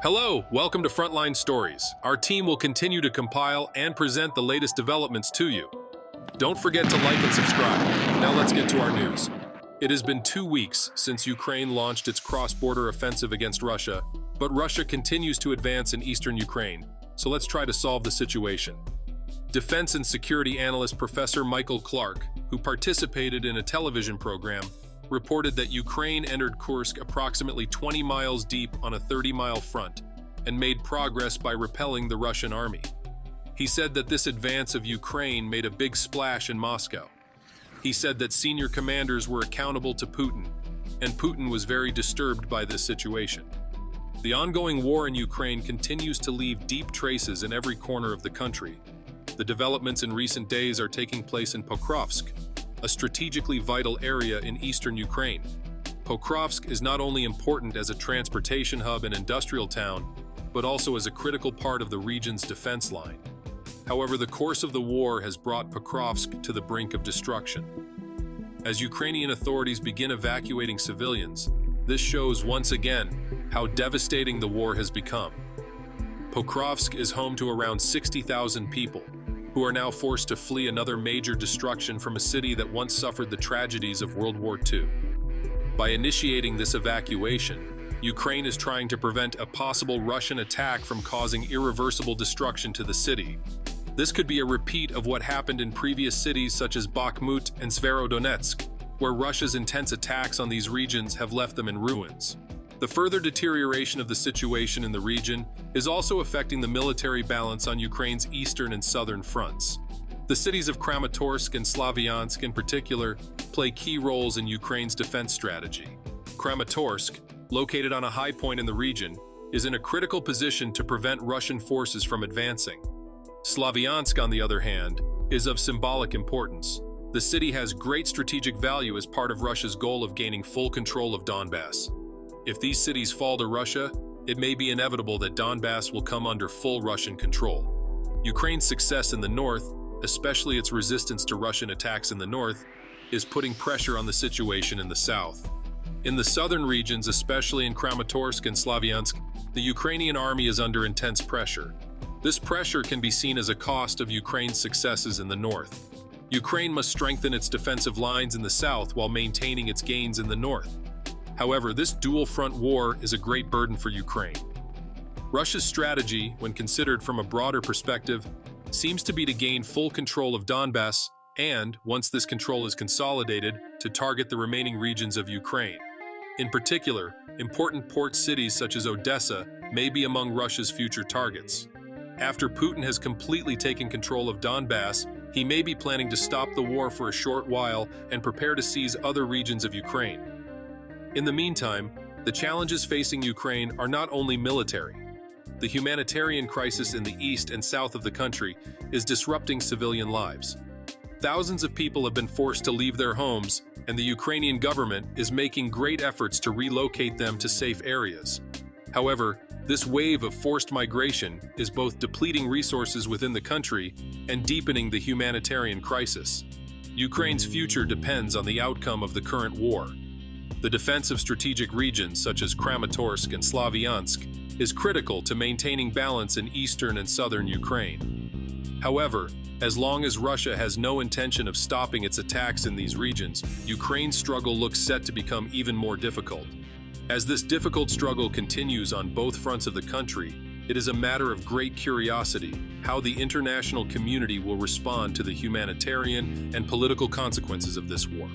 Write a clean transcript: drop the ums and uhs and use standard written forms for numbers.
Hello, welcome to Frontline Stories. Our team will continue to compile and present the latest developments to you. Don't forget to like and subscribe. Now let's get to our news. It has been 2 weeks since Ukraine launched its cross-border offensive against Russia, but Russia continues to advance in eastern Ukraine, so let's try to solve the situation. Defense and security analyst Professor Michael Clark, who participated in a television program, reported that Ukraine entered Kursk approximately 20 miles deep on a 30-mile front and made progress by repelling the Russian army. He said that this advance of Ukraine made a big splash in Moscow. He said that senior commanders were accountable to Putin, and Putin was very disturbed by this situation. The ongoing war in Ukraine continues to leave deep traces in every corner of the country. The developments in recent days are taking place in Pokrovsk, a strategically vital area in eastern Ukraine. Pokrovsk is not only important as a transportation hub and industrial town, but also as a critical part of the region's defense line. However, the course of the war has brought Pokrovsk to the brink of destruction. As Ukrainian authorities begin evacuating civilians, this shows once again how devastating the war has become. Pokrovsk is home to around 60,000 people, who are now forced to flee another major destruction from a city that once suffered the tragedies of World War II. By initiating this evacuation, Ukraine is trying to prevent a possible Russian attack from causing irreversible destruction to the city. This could be a repeat of what happened in previous cities such as Bakhmut and Severodonetsk, where Russia's intense attacks on these regions have left them in ruins. The further deterioration of the situation in the region is also affecting the military balance on Ukraine's eastern and southern fronts. The cities of Kramatorsk and Slavyansk in particular play key roles in Ukraine's defense strategy. Kramatorsk, located on a high point in the region, is in a critical position to prevent Russian forces from advancing. Slavyansk, on the other hand, is of symbolic importance. The city has great strategic value as part of Russia's goal of gaining full control of Donbass. If these cities fall to Russia, it may be inevitable that Donbass will come under full Russian control. Ukraine's success in the north, especially its resistance to Russian attacks in the north, is putting pressure on the situation in the south. In the southern regions, especially in Kramatorsk and Slavyansk, the Ukrainian army is under intense pressure. This pressure can be seen as a cost of Ukraine's successes in the north. Ukraine must strengthen its defensive lines in the south while maintaining its gains in the north. However, this dual-front war is a great burden for Ukraine. Russia's strategy, when considered from a broader perspective, seems to be to gain full control of Donbass and, once this control is consolidated, to target the remaining regions of Ukraine. In particular, important port cities such as Odessa may be among Russia's future targets. After Putin has completely taken control of Donbass, he may be planning to stop the war for a short while and prepare to seize other regions of Ukraine. In the meantime, the challenges facing Ukraine are not only military. The humanitarian crisis in the east and south of the country is disrupting civilian lives. Thousands of people have been forced to leave their homes, and the Ukrainian government is making great efforts to relocate them to safe areas. However, this wave of forced migration is both depleting resources within the country and deepening the humanitarian crisis. Ukraine's future depends on the outcome of the current war. The defense of strategic regions such as Kramatorsk and Slavyansk is critical to maintaining balance in eastern and southern Ukraine. However, as long as Russia has no intention of stopping its attacks in these regions, Ukraine's struggle looks set to become even more difficult. As this difficult struggle continues on both fronts of the country, it is a matter of great curiosity how the international community will respond to the humanitarian and political consequences of this war.